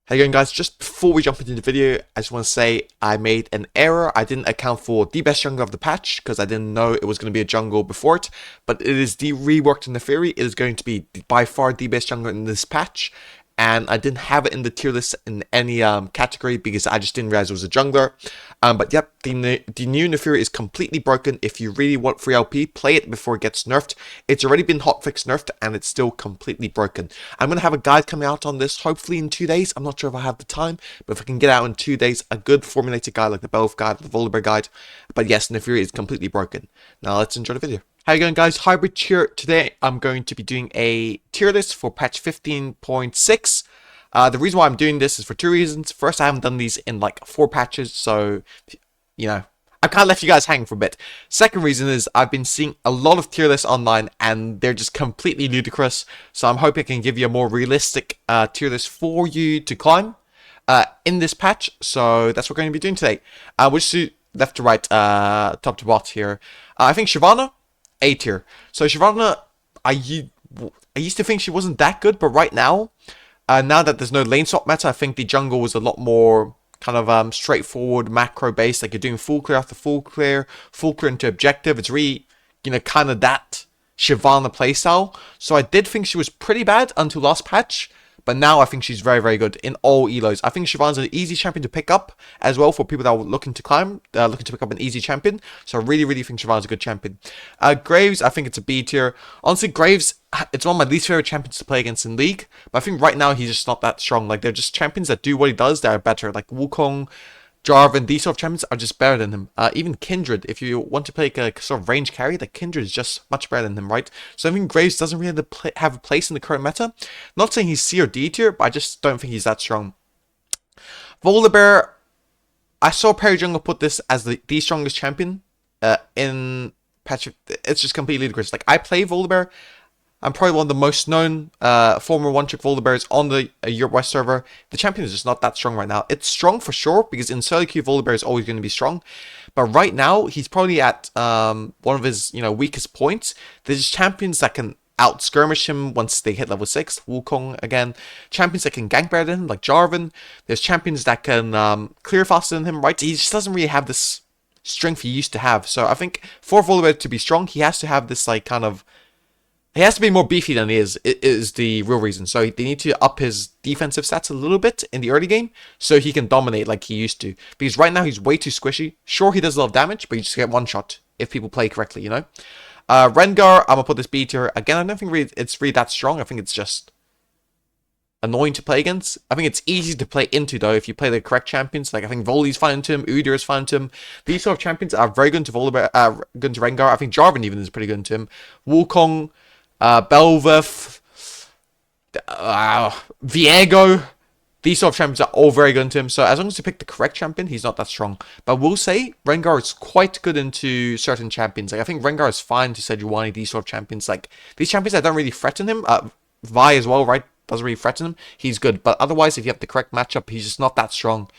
Hey again guys, just before we jump into the video, I just want to say I made an error. I didn't account for the best jungle of the patch because I didn't know it was going to be a jungle before it, but it is the reworked in the theory. It is going to be by far the best jungle in this patch, and I didn't have it in the tier list in any category because I just didn't realize it was a jungler. But yep, the new Naafiri is completely broken. If you really want free LP, play it before it gets nerfed. It's already been hotfix nerfed and it's still completely broken. I'm going to have a guide coming out on this hopefully in 2 days. I'm not sure if I have the time, but if I can get out in 2 days, a good formulated guide like the Belf guide, the Volibear guide. But yes, Naafiri is completely broken. Now let's enjoy the video. How you going guys, hybradge here. Today I'm going to be doing a tier list for patch 15.6. The reason why I'm doing this is for two reasons. First, I haven't done these in like 4 patches, so, you know, I've kind of left you guys hanging for a bit. Second reason is I've been seeing a lot of tier lists online and they're just completely ludicrous. So I'm hoping I can give you a more realistic tier list for you to climb in this patch. So that's what we're going to be doing today. We'll just do left to right, top to bottom here. I think Shyvana, A tier. So Shyvana, I used to think she wasn't that good, but right now, now that there's no lane swap meta, I think the jungle was a lot more kind of straightforward, macro based. Like you're doing full clear after full clear into objective. It's really, you know, kind of that Shyvana playstyle. So I did think she was pretty bad until last patch. But now I think she's very, very good in all elos. I think Shyvana's an easy champion to pick up as well for people that are looking to climb, looking to pick up an easy champion. So I really, really think Shyvana's a good champion. Graves, I think it's a B tier. Honestly, Graves, it's one of my least favorite champions to play against in League. But I think right now he's just not that strong. Like, they're just champions that do what he does that are better. Like Wukong, Jarvan, these sort of champions are just better than him. Even Kindred, if you want to play a sort of range carry, the Kindred is just much better than him, right? So I think Graves doesn't really have a place in the current meta. Not saying he's C or D tier, but I just don't think he's that strong. Volibear, I saw Perry Jungle put this as the strongest champion in patch. It's just completely ludicrous. Like, I play Volibear. I'm probably one of the most known former one-trick Volibears on the Europe West server. The champion is just not that strong right now. It's strong for sure, because in solo queue, Volibear is always going to be strong. But right now, he's probably at one of his weakest points. There's champions that can out-skirmish him once they hit level 6. Wukong, again. Champions that can gank better than him, like Jarvan. There's champions that can clear faster than him, right? He just doesn't really have this strength he used to have. So I think for Volibear to be strong, he has to have this, like, kind of... He has to be more beefy than he is the real reason. So they need to up his defensive stats a little bit in the early game so he can dominate like he used to. Because right now he's way too squishy. Sure, he does a lot of damage, but you just get one shot if people play correctly, you know? Rengar, I'm going to put this B tier. Again, I don't think it's really that strong. I think it's just annoying to play against. I think it's easy to play into, though, if you play the correct champions. Like, I think Voli's fine into him, Udyr is fine into him. These sort of champions are very good into Volibear, good into Rengar. I think Jarvan even is pretty good into him. Wukong, Belveth, Viego, these sort of champions are all very good into him. So as long as you pick the correct champion, he's not that strong. But we'll say Rengar is quite good into certain champions. Like, I think Rengar is fine to Sejuani, these sort of champions. Like, these champions that don't really threaten him, Vi as well, right? Doesn't really threaten him. He's good. But otherwise, if you have the correct matchup, he's just not that strong.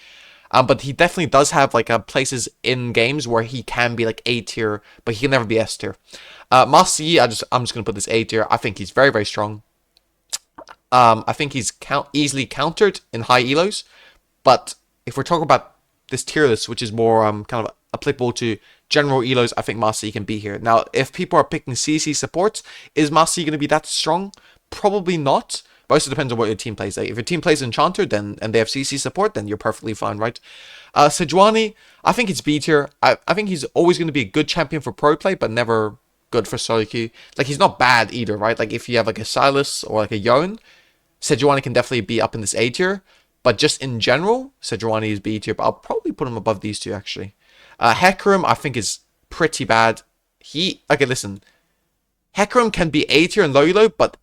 But he definitely does have like places in games where he can be like A tier, but he can never be S tier. Master Yi, I'm just gonna put this A tier. I think he's very, very strong. I think he's easily countered in high elos. But if we're talking about this tier list, which is more kind of applicable to general elos, I think Master Yi can be here. Now, if people are picking CC support, is Master Yi gonna be that strong? Probably not. But also depends on what your team plays. Like, if your team plays Enchanter, and they have CC support, then you're perfectly fine, right? Sejuani, I think it's B tier. I think he's always going to be a good champion for pro play, but never good for solo queue. Like, he's not bad either, right? Like, if you have like a Silas or like a Yone, Sejuani can definitely be up in this A tier. But just in general, Sejuani is B tier. But I'll probably put him above these two, actually. Hecarim, I think, is pretty bad. Okay, listen. Hecarim can be A tier and low elo, but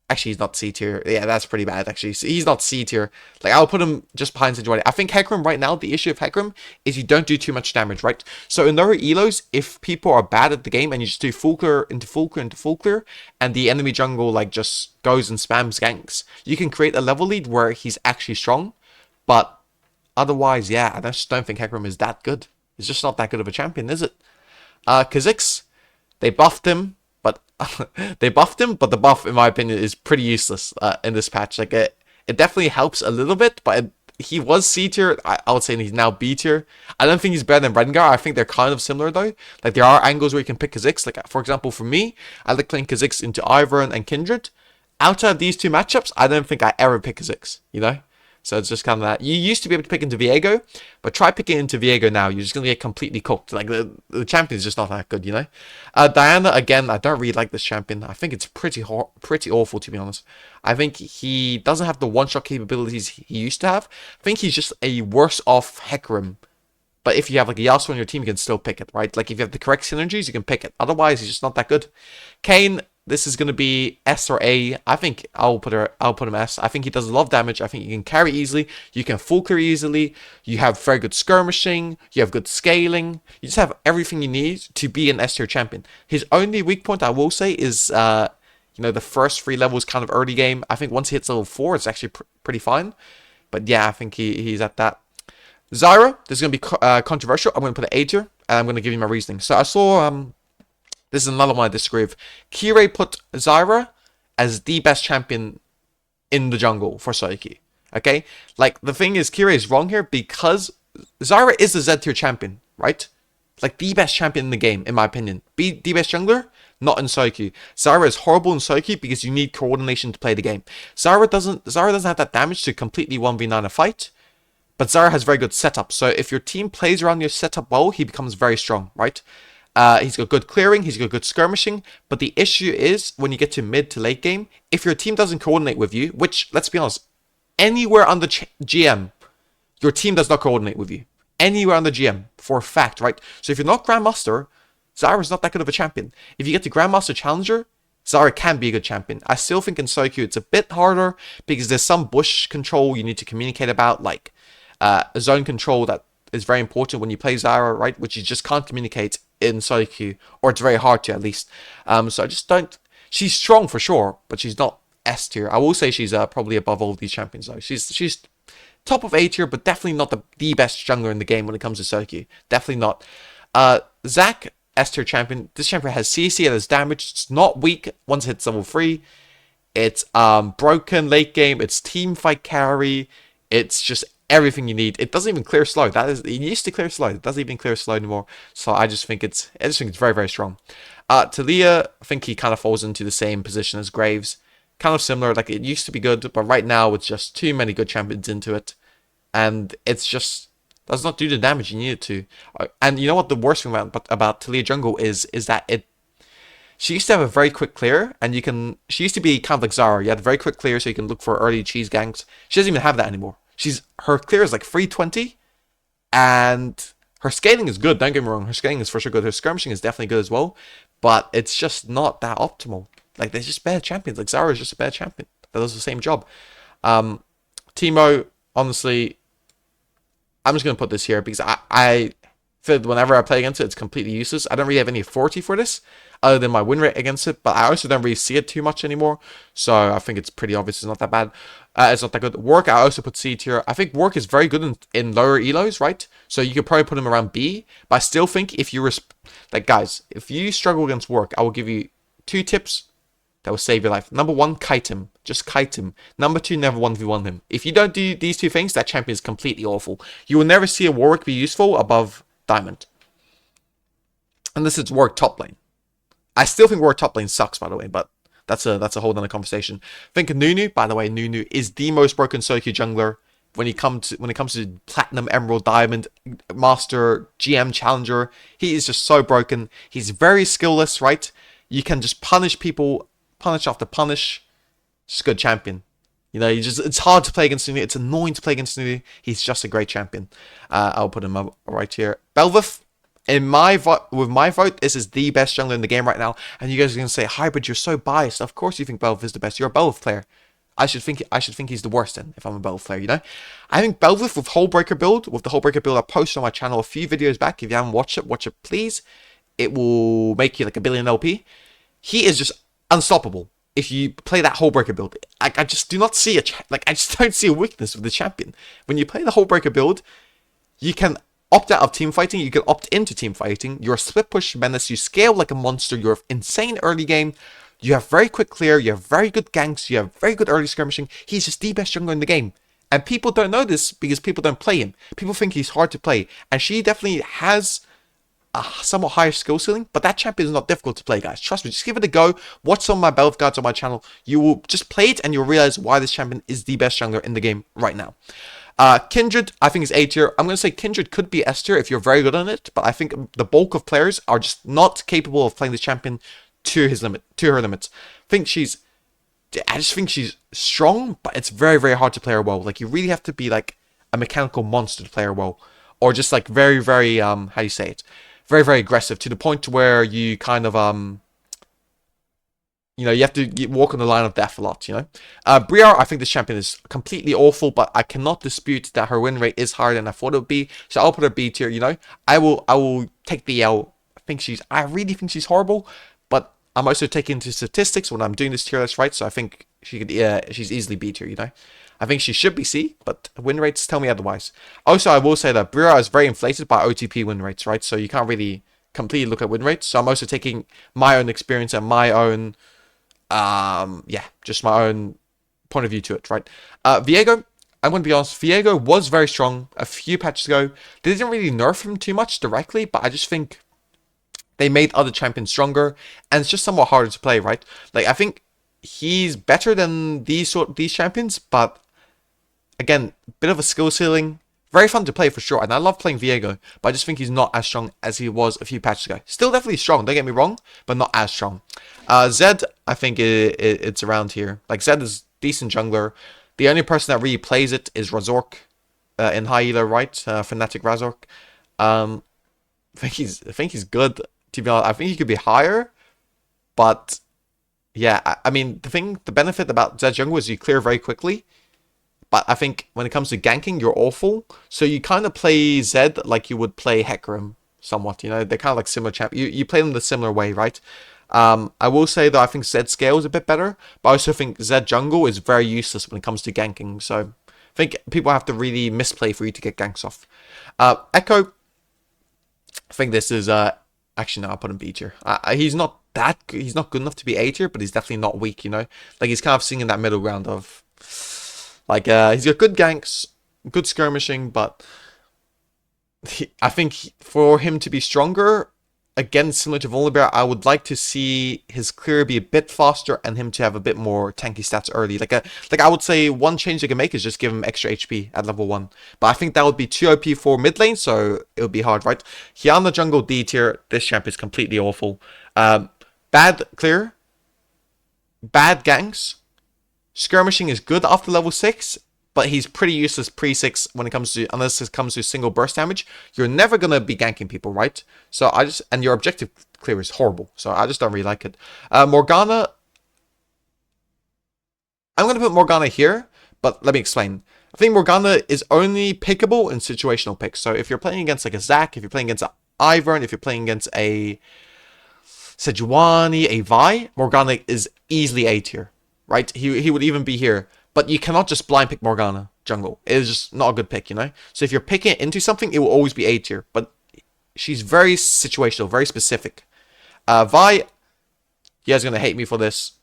actually, he's not C tier. Yeah, that's pretty bad, actually. So he's not C tier. Like, I'll put him just behind Sejuani. I think Hecarim right now, the issue of Hecarim is you don't do too much damage, right? So in lower elos, if people are bad at the game and you just do full clear into full clear into full clear, and the enemy jungle, like, just goes and spams ganks, you can create a level lead where he's actually strong. But otherwise, yeah, I just don't think Hecarim is that good. He's just not that good of a champion, is it? Kha'Zix, they buffed him. But the buff, in my opinion, is pretty useless in this patch. Like, It definitely helps a little bit, but he was C tier. I would say he's now B tier. I don't think he's better than Rengar. I think they're kind of similar though. Like there are angles where you can pick Kha'Zix. Like for example, for me, I like playing Kha'Zix into Ivern and Kindred. Outside of these two matchups, I don't think I ever pick Kha'Zix, you know? So it's just kind of that. You used to be able to pick into Viego, but try picking into Viego now. You're just going to get completely cooked. Like, the champion is just not that good, you know? Diana, again, I don't really like this champion. I think it's pretty awful, to be honest. I think he doesn't have the one-shot capabilities he used to have. I think he's just a worse-off Hecarim. But if you have like a Yasuo on your team, you can still pick it, right? Like if you have the correct synergies, you can pick it. Otherwise, he's just not that good. Kayn, this is going to be S or A. I think I'll put him S. I think he does a lot of damage. I think you can carry easily. You can full clear easily. You have very good skirmishing. You have good scaling. You just have everything you need to be an S tier champion. His only weak point, I will say, is you know, the first 3 levels kind of early game. I think once he hits level 4, it's actually pretty fine. But yeah, I think he's at that. Zyra, this is going to be controversial. I'm going to put an A tier, and I'm going to give you my reasoning. So I saw, this is another one I disagree with. Kirei put Zyra as the best champion in the jungle for Soiki. Okay? Like, the thing is, Kirei is wrong here because Zyra is a Z tier champion, right? Like, the best champion in the game, in my opinion. Be the best jungler, not in Soiki. Zyra is horrible in Soiki because you need coordination to play the game. Zyra doesn't have that damage to completely 1v9 a fight. But Zyra has very good setup, so if your team plays around your setup well, he becomes very strong, right? He's got good clearing, he's got good skirmishing, but the issue is, when you get to mid to late game, if your team doesn't coordinate with you, which, let's be honest, anywhere on the GM, your team does not coordinate with you. Anywhere on the GM, for a fact, right? So if you're not Grandmaster, Zyra's not that good of a champion. If you get to Grandmaster Challenger, Zyra can be a good champion. I still think in Soikyu it's a bit harder, because there's some bush control you need to communicate about, like zone control that is very important when you play Zyra, right? Which you just can't communicate in Soikyu, or it's very hard to at least. So I just don't. She's strong for sure, but she's not S tier. I will say she's probably above all of these champions though. She's top of A tier, but definitely not the best jungler in the game when it comes to Soikyu. Definitely not. Zac, S tier champion. This champion has CC, it has damage. It's not weak once it hits level 3. It's broken late game. It's team fight carry. It's just everything you need. It doesn't even clear slow. It used to clear slow. It doesn't even clear slow anymore. So I just think it's very, very strong. Talia, I think he kind of falls into the same position as Graves. Kind of similar. Like, it used to be good, but right now it's just too many good champions into it. And it's just does not do the damage you need it to. And you know what the worst thing about Talia Jungle is that she used to have a very quick clear, and she used to be kind of like Zara. You had a very quick clear so you can look for early cheese ganks. She doesn't even have that anymore. Her clear is like 320, and her scaling is good, don't get me wrong, her scaling is for sure good, her skirmishing is definitely good as well, but it's just not that optimal. Like, there's just better champions, like Zara is just a better champion that does the same job. Teemo, honestly, I'm just going to put this here because I feel that whenever I play against it, it's completely useless. I don't really have any authority for this, other than my win rate against it, but I also don't really see it too much anymore, so I think it's pretty obvious it's not that bad. It's not that good. Work, I also put C tier. I think Work is very good in lower elos, right? So you could probably put him around B, but I still think if you like, guys, if you struggle against Work, I will give you 2 tips that will save your life. Number 1, kite him. Just kite him. Number 2, never 1v1 him. If you don't do these 2 things, that champion is completely awful. You will never see a Warwick be useful above Diamond. Unless it's Warwick top lane. I still think Warwick top lane sucks, by the way, but that's a whole other conversation. Think of Nunu. By the way, Nunu is the most broken Soikyu jungler when it comes to Platinum, Emerald, Diamond, Master, GM, Challenger. He is just so broken. He's very skillless, right? You can just punish people, punish after punish. Just a good champion. You know, it's hard to play against Nunu. It's annoying to play against Nunu. He's just a great champion. I'll put him up right here. Bel'Veth. With my vote, this is the best jungler in the game right now. And you guys are going to say, Hybrid, you're so biased. Of course you think Bel'Veth is the best. You're a Bel'Veth player. I should think he's the worst then, if I'm a Bel'Veth player, you know? I think Bel'Veth with the Whole Breaker build I posted on my channel a few videos back. If you haven't watched it, watch it please. It will make you like a billion LP. He is just unstoppable if you play that Whole Breaker build. I just do not see I just don't see a weakness with the champion. When you play the Whole Breaker build, you can opt out of team fighting, you can opt into team fighting, you're a split push menace, you scale like a monster, you're insane early game, You have very quick clear, you have very good ganks, you have very good early skirmishing. He's just the best jungler in the game. And people don't know this because people don't play him. People think he's hard to play. And she definitely has a somewhat higher skill ceiling, but that champion is not difficult to play, guys. Trust me, just give it a go. Watch some of my Belv guides on my channel. You will just play it and you'll realize why this champion is the best jungler in the game right now. Kindred, I think is A tier. I'm going to say Kindred could be S tier if you're very good on it, but I think the bulk of players are just not capable of playing this champion to her limits. I just think she's strong, but it's very, very hard to play her well. Like, you really have to be like a mechanical monster to play her well, or just like very, very how do you say it? Very, very aggressive to the point where you kind of you know, you have to walk on the line of death a lot, you know. Briar, I think this champion is completely awful, but I cannot dispute that her win rate is higher than I thought it would be. So I'll put her B tier, you know. I will take the L. I really think she's horrible, but I'm also taking into statistics when I'm doing this tier list, right? So I think she's easily B tier, you know. I think she should be C, but win rates tell me otherwise. Also, I will say that Briar is very inflated by OTP win rates, right? So you can't really completely look at win rates. So I'm also taking my own experience and my own just my own point of view to it, right? Viego, I'm going to be honest, Viego was very strong a few patches ago. They didn't really nerf him too much directly, but I just think they made other champions stronger, and it's just somewhat harder to play, right? Like, I think he's better than these champions, but again, bit of a skill ceiling. Very fun to play for sure, and I love playing Viego, but I just think he's not as strong as he was a few patches ago. Still definitely strong, don't get me wrong, but not as strong. Zed, I think it's around here. Like, Zed is decent jungler. The only person that really plays it is Razork in high elo, right? Fnatic Razork. I think he's good, to be honest. I think he could be higher, but yeah, I mean, the benefit about Zed jungle is you clear very quickly. But I think when it comes to ganking, you're awful. So you kind of play Zed like you would play Hecarim somewhat. You know, they're kind of like similar champ. You play them the similar way, right? I will say though, I think Zed scale is a bit better, but I also think Zed jungle is very useless when it comes to ganking. So I think people have to really misplay for you to get ganks off. Echo, I think this is actually no, I'll put him B tier. He's not good enough to be A tier, but he's definitely not weak. You know, like he's kind of sitting in that middle ground of. Like, he's got good ganks, good skirmishing, but I think for him to be stronger, again, similar to Volibear, I would like to see his clear be a bit faster and him to have a bit more tanky stats early. Like I would say one change they can make is just give him extra HP at level 1. But I think that would be too OP for mid lane, so it would be hard, right? Hyana jungle D tier, this champ is completely awful. Bad clear, bad ganks. Skirmishing is good after level 6, but he's pretty useless pre-6 when it comes to, unless it comes to single burst damage. You're never going to be ganking people, right? So and your objective clear is horrible, so I just don't really like it. Morgana, I'm going to put Morgana here, but let me explain. I think Morgana is only pickable in situational picks. So if you're playing against like a Zac, if you're playing against an Ivern, if you're playing against a Sejuani, a Vi, Morgana is easily A tier. Right, he would even be here, but you cannot just blind pick Morgana jungle. It is just not a good pick, you know. So if you're picking it into something, it will always be A tier. But she's very situational, very specific. Vi, you guys are gonna hate me for this.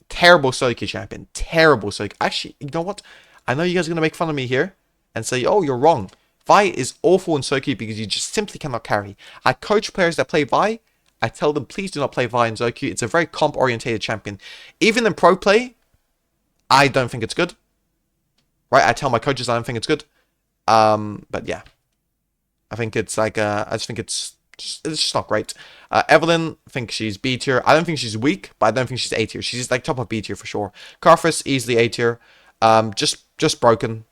Terrible Soiki champion, terrible Soiki. Actually, you know what? I know you guys are gonna make fun of me here and say, "Oh, you're wrong." Vi is awful in Soiki because you just simply cannot carry. I coach players that play Vi. I tell them, please do not play Vi in Zoku. It's a very comp-orientated champion. Even in pro play, I don't think it's good. Right? I tell my coaches I don't think it's good. But yeah. I think it's like, I just think it's just not great. Evelyn, I think she's B tier. I don't think she's weak, but I don't think she's A tier. She's like top of B tier for sure. Karthus, easily A tier. Just broken.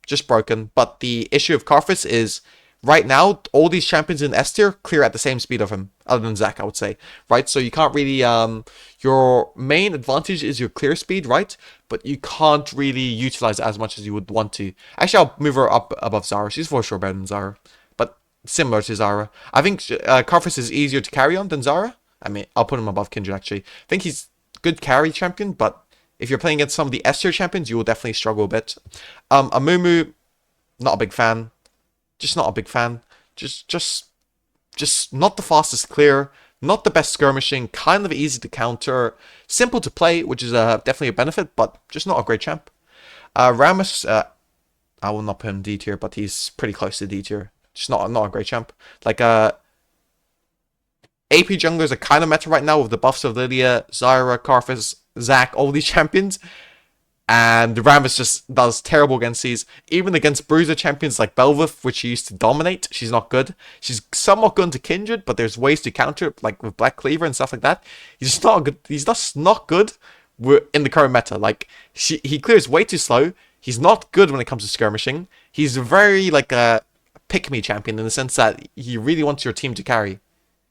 Just broken. But the issue of Karthus is, right now, all these champions in S tier clear at the same speed of him, other than Zac, I would say, right? So you can't really, your main advantage is your clear speed, right? But you can't really utilize it as much as you would want to. Actually, I'll move her up above Zara. She's for sure better than Zara, but similar to Zara. I think Karthus is easier to carry on than Zara. I mean, I'll put him above Kindred, actually. I think he's good carry champion, but if you're playing against some of the S tier champions, you will definitely struggle a bit. Amumu, not a big fan. Just not a big fan. Just not the fastest clear, Not the best skirmishing, kind of easy to counter, simple to play, which is definitely a benefit, but just not a great champ. Rammus, I will not put him D tier, but he's pretty close to D tier. Just not a great champ. Like AP junglers are kind of meta right now with the buffs of Lilia, Zyra, Karthus, Zac, all these champions. And Rammus just does terrible against these. Even against Bruiser champions like Bel'Veth, which she used to dominate, she's not good. She's somewhat good to Kindred, but there's ways to counter it, like with Black Cleaver and stuff like that. He's just not good. He's just not good in the current meta. Like, he clears way too slow. He's not good when it comes to skirmishing. He's very, like, a pick-me champion in the sense that he really wants your team to carry.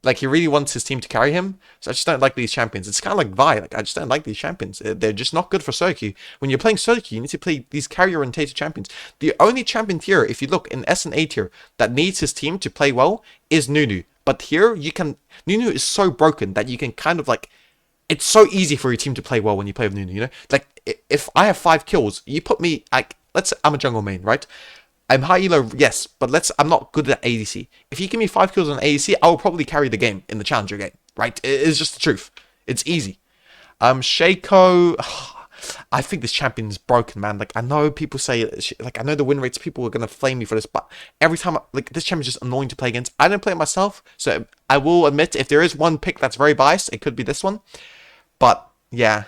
Like, he really wants his team to carry him. So I just don't like these champions. It's kind of like Vi. Like, I just don't like these champions. They're just not good for solo queue. When you're playing solo queue, you need to play these carry-orientated champions. The only champion tier, if you look in S and A tier, that needs his team to play well is Nunu. But here, you can... Nunu is so broken that you can kind of, like... It's so easy for your team to play well when you play with Nunu, you know? Like, if I have 5 kills, you put me... Like, let's say I'm a jungle main, right? I'm high elo, yes, but I'm not good at ADC. If you give me 5 kills on ADC, I will probably carry the game in the challenger game, right? It's just the truth. It's easy. Shaco, I think this champion is broken, man. Like, I know people say, like, I know the win rates, people are going to flame me for this, but every time, like, this champion is just annoying to play against. I don't play it myself, so I will admit, if there is one pick that's very biased, it could be this one. But, yeah.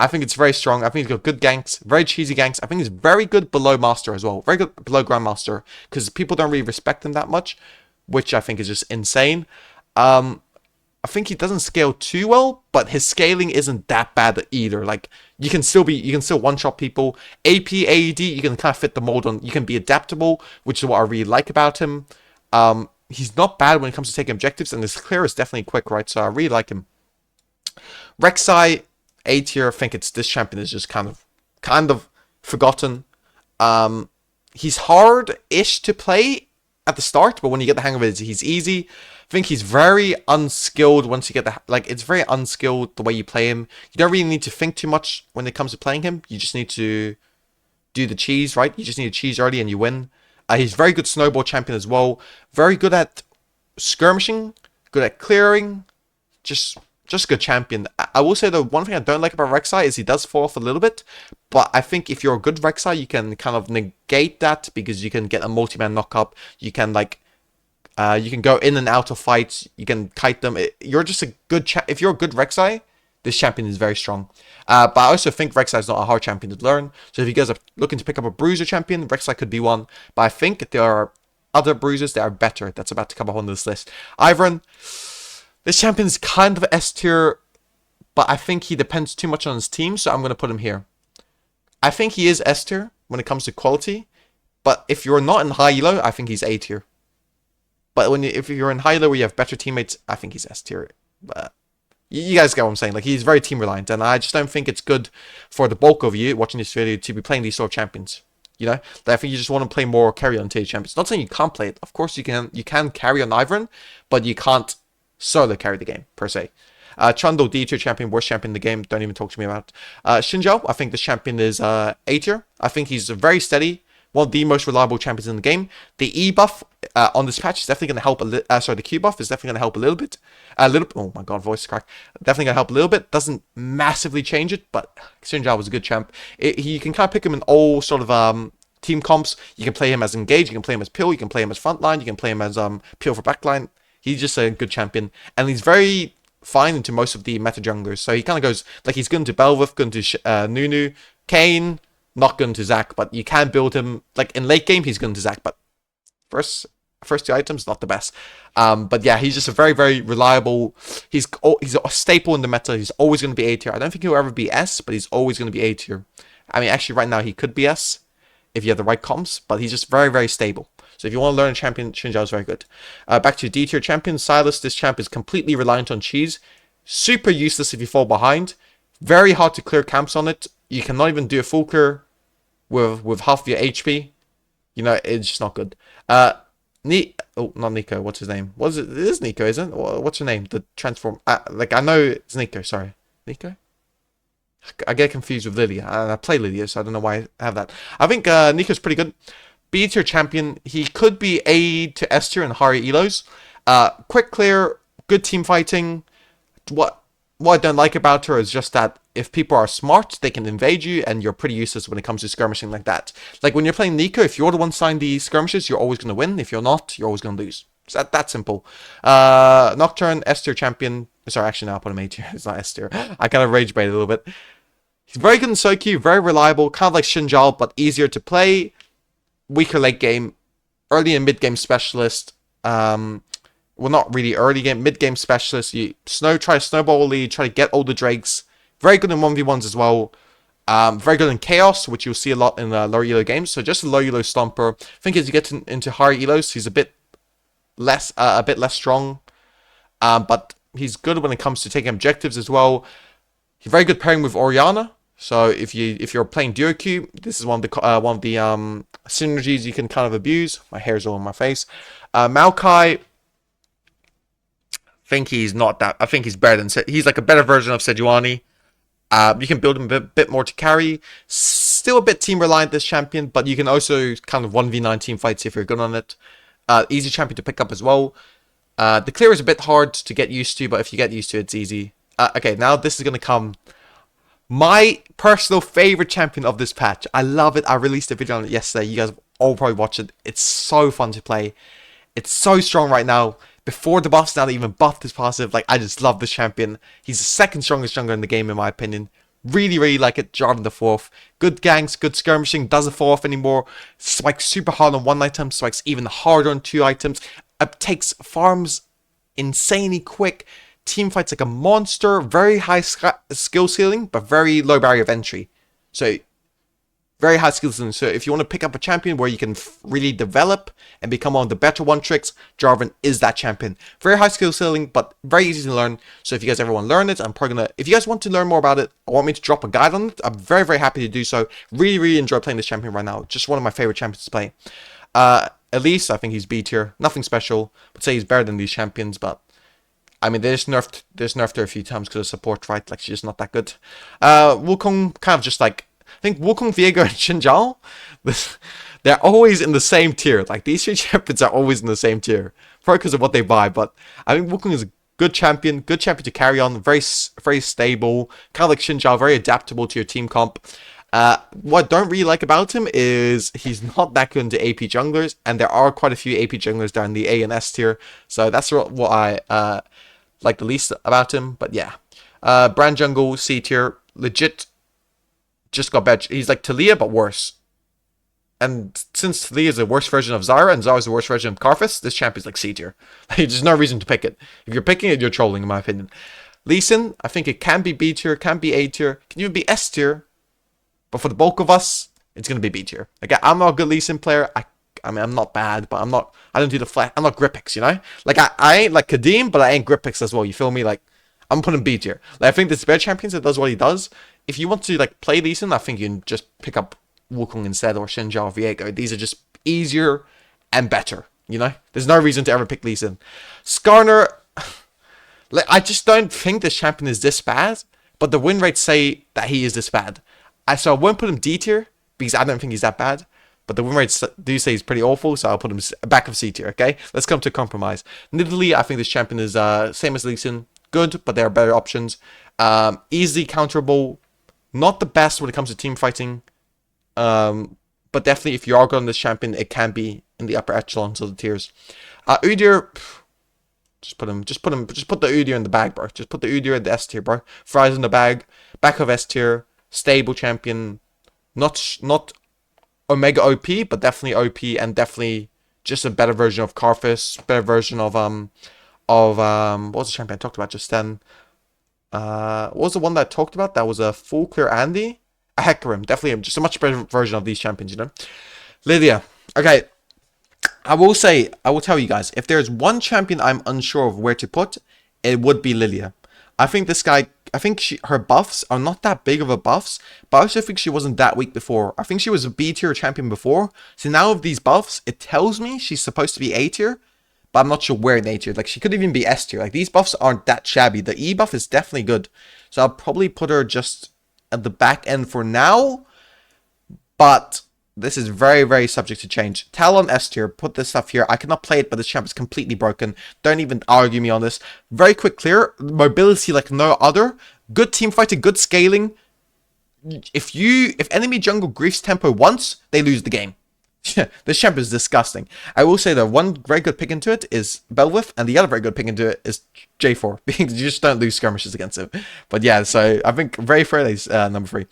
I think it's very strong. I think he's got good ganks, very cheesy ganks. I think he's very good below Master as well. Very good below Grandmaster, because people don't really respect him that much, which I think is just insane. I think he doesn't scale too well, but his scaling isn't that bad either. Like, you can still one-shot people. AP, AED, you can kind of fit the mold on. You can be adaptable, which is what I really like about him. He's not bad when it comes to taking objectives, and his clear is definitely quick, right? So I really like him. Rek'Sai, A tier. I think this champion is just kind of forgotten. He's hard-ish to play at the start, but when you get the hang of it, he's easy. I think he's very unskilled once you get it's very unskilled the way you play him. You don't really need to think too much when it comes to playing him. You just need to do the cheese, right? You just need to cheese early and you win. He's very good snowball champion as well. Very good at skirmishing, good at clearing. Just good champion. I will say the one thing I don't like about Rek'Sai is he does fall off a little bit, but I think if you're a good Rek'Sai, you can kind of negate that because you can get a multi-man knock-up. You can you can go in and out of fights. You can kite them. You're just a good if you're a good Rek'Sai, this champion is very strong. But I also think Rek'Sai is not a hard champion to learn. So if you guys are looking to pick up a Bruiser champion, Rek'Sai could be one. But I think there are other Bruisers that are better that's about to come up on this list. Ivern. This champion is kind of S tier, but I think he depends too much on his team, so I'm going to put him here. I think he is S tier when it comes to quality, but if you're not in high elo, I think he's A tier. But if you're in high elo where you have better teammates, I think he's S tier. But you guys get what I'm saying. Like, he's very team reliant, and I just don't think it's good for the bulk of you watching this video to be playing these sort of champions. You know, I think you just want to play more carry on champions. Not saying you can't play it. Of course you can. You can carry on Ivern, but you can't solo carry the game, per se. Trundle, D tier champion, worst champion in the game. Don't even talk to me about. Xinjiao, I think this champion is A tier. I think he's very steady. One of the most reliable champions in the game. The E buff on this patch is definitely going to help a little. Sorry, the Q buff is definitely going to help a little bit. Oh my god, voice crack. Definitely going to help a little bit. Doesn't massively change it, but Xinjiao was a good champ. You can kind of pick him in all sort of team comps. You can play him as engage. You can play him as pill. You can play him as frontline. You can play him as pill for backline. He's just a good champion, and he's very fine into most of the meta junglers. So he kind of goes, like, he's good into Bel'Veth, good into Nunu, Kayn, not good into Zac, but you can build him, like, in late game, he's good into Zac, but first 2 items, not the best. But yeah, he's just a very, very reliable, he's a staple in the meta. He's always going to be A tier. I don't think he'll ever be S, but he's always going to be A tier. I mean, actually, right now, he could be S if you have the right comps, but he's just very, very stable. So if you want to learn a champion, Xinjiao is very good. Back to D tier champion, Sylas. This champ is completely reliant on cheese. Super useless if you fall behind. Very hard to clear camps on it. You cannot even do a full clear with half your HP. You know, it's just not good. Not Nico. What's his name? What is it? It is Nico, isn't it? What's her name? The transform. I know it's Nico. Sorry, Nico. I get confused with Lilia. I play Lilia, so I don't know why I have that. I think Nico's pretty good. B tier champion. He could be A to S tier in higher elos. Quick clear, good team fighting. What I don't like about her is just that if people are smart, they can invade you, and you're pretty useless when it comes to skirmishing like that. Like when you're playing Nico, if you're the one signing the skirmishes, you're always going to win. If you're not, you're always going to lose. It's that simple. Nocturne, S tier champion. Sorry, actually, now I'll put him A tier. It's not S tier. I kind of rage bait a little bit. He's very good in Sokyu, very reliable, kind of like Shinjal, but easier to play. Weaker late game, early and mid game specialist. Well, not really early game, mid game specialist. You try to snowball lead, try to get all the Drakes. Very good in 1v1s as well. Very good in Chaos, which you'll see a lot in lower elo games. So just a low elo stomper. I think as you get into higher elos, he's a bit less strong. But he's good when it comes to taking objectives as well. He's very good pairing with Orianna. So if you're playing duo queue, this is one of the synergies you can kind of abuse. My hair's all on my face. Maokai, I think he's not that. I think he's better than. He's like a better version of Sejuani. You can build him a bit more to carry. Still a bit team reliant this champion, but you can also kind of 1v9 team fights if you're good on it. Easy champion to pick up as well. The clear is a bit hard to get used to, but if you get used to it, it's easy. Okay, now this is going to come. My personal favorite champion of this patch. I love it. I released a video on it yesterday. You guys all probably watched it. It's so fun to play. It's so strong right now. Before the buffs, now they even buffed his passive. Like, I just love this champion. He's the second strongest jungler in the game, in my opinion. Really, really like it. Jarvan the fourth. Good ganks, good skirmishing. Doesn't fall off anymore. Spikes super hard on one item. Spikes even harder on two items. Takes farms insanely quick. Team fights like a monster. Very high skill ceiling, but very low barrier of entry. So, very high skill ceiling. So, if you want to pick up a champion where you can really develop and become one of the better one tricks, Jarvan is that champion. Very high skill ceiling, but very easy to learn. So, if you guys ever want to learn it, I'm probably going to... If you guys want to learn more about it, or want me to drop a guide on it, I'm very, very happy to do so. Really, really enjoy playing this champion right now. Just one of my favorite champions to play. Elise, I think he's B tier. Nothing special. I'd say he's better than these champions, but... I mean, they just nerfed her a few times because of support, right? Like, she's just not that good. Wukong, kind of just like... I think Wukong, Viego, and Xinjiao, they're always in the same tier. Like, these three champions are always in the same tier. Probably because of what they buy, but I think Wukong is a good champion to carry on. Very stable. Kind of like Xinjiao, very adaptable to your team comp. What I don't really like about him is he's not that good into AP junglers, and there are quite a few AP junglers down the A and S tier. So that's what I like the least about him. But yeah, Brand Jungle, C tier, legit. Just got better. He's like Talia, but worse. And since Talia is the worst version of Zyra, and Zyra is the worst version of Karthus, this champ is like C tier. There's no reason to pick it. If you're picking it, you're trolling, in my opinion. Lee Sin, I think it can be B tier, can be A tier, can even be S tier. But for the bulk of us, it's gonna be B tier. Like, I'm not a good Lee Sin player. I mean, I'm not bad, but I don't do the flat. I'm not Gripix, you know? Like, I ain't like Kadim, but I ain't Gripix as well. You feel me? Like, I'm putting B tier. Like, I think this better champions that does what he does. If you want to, like, play Lee Sin, I think you can just pick up Wukong instead, or Xinjiao or Viego. These are just easier and better, you know? There's no reason to ever pick Lee Sin. Skarner, like, I just don't think this champion is this bad, but the win rates say that he is this bad. So I won't put him D tier, because I don't think he's that bad. But the win rates do say he's pretty awful, so I'll put him back of C tier, okay? Let's come to a compromise. Nidalee, I think this champion is same as Lee Sin. Good, but there are better options. Easily counterable. Not the best when it comes to team fighting. But definitely, if you are good on this champion, it can be in the upper echelons of the tiers. Udyr, just put the Udyr in the bag, bro. Just put the Udyr in the S tier, bro. Fries in the bag. Back of S tier. Stable champion. Not Omega OP, but definitely OP, and definitely just a better version of Karthus. Better version of what was the champion I talked about just then? What was the one that I talked about? That was a full clear Andy? A Hecarim. Definitely just a much better version of these champions, you know? Lydia. Okay. I will tell you guys, if there's one champion I'm unsure of where to put, it would be Lilia. I think her buffs are not that big of a buffs, but I also think she wasn't that weak before. I think she was a B tier champion before. So now with these buffs, it tells me she's supposed to be A tier, but I'm not sure where in A tier. Like, she could even be S tier. Like, these buffs aren't that shabby. The E buff is definitely good. So I'll probably put her just at the back end for now. But This is very, very subject to change. Talon S tier, put this stuff here. I cannot play it, but this champ is completely broken. Don't even argue me on this. Very quick clear. Mobility like no other. Good team fighting, good scaling. If enemy jungle griefs tempo once, they lose the game. This champ is disgusting. I will say that one very good pick into it is Belwith, and the other very good pick into it is J4, because you just don't lose skirmishes against him. But yeah, so I think very fairly number 3.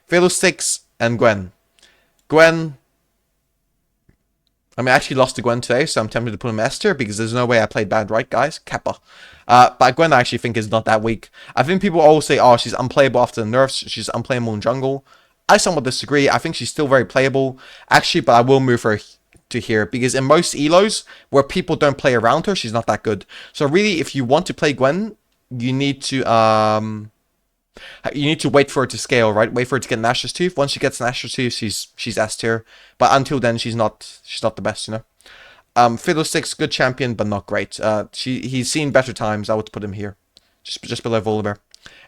Fiddlesticks and Gwen. Gwen, I mean, I actually lost to Gwen today, so I'm tempted to put him S tier because there's no way I played bad, right, guys? Kappa. But Gwen I actually think is not that weak. I think people always say, oh, she's unplayable after the nerfs. She's unplayable in jungle. I somewhat disagree. I think she's still very playable, actually, but I will move her to here because in most elos where people don't play around her, she's not that good. So really, if you want to play Gwen, you need to wait for her to scale, right? Wait for her to get Nashor's Tooth. Once she gets Nashor's Tooth, she's S tier. But until then, she's not the best, you know. Fiddlesticks, good champion, but not great. He's seen better times. I would put him here, just below Volibear.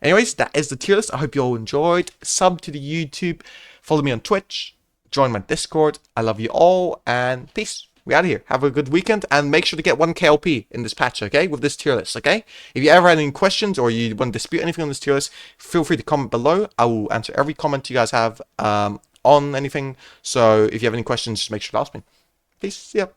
Anyways, that is the tier list. I hope you all enjoyed. Sub to the YouTube. Follow me on Twitch. Join my Discord. I love you all, and peace. We out of here. Have a good weekend, and make sure to get 1 KLP in this patch, okay? With this tier list, okay? If you ever had any questions or you want to dispute anything on this tier list, feel free to comment below. I will answer every comment you guys have on anything. So if you have any questions, just make sure to ask me. Peace. See ya.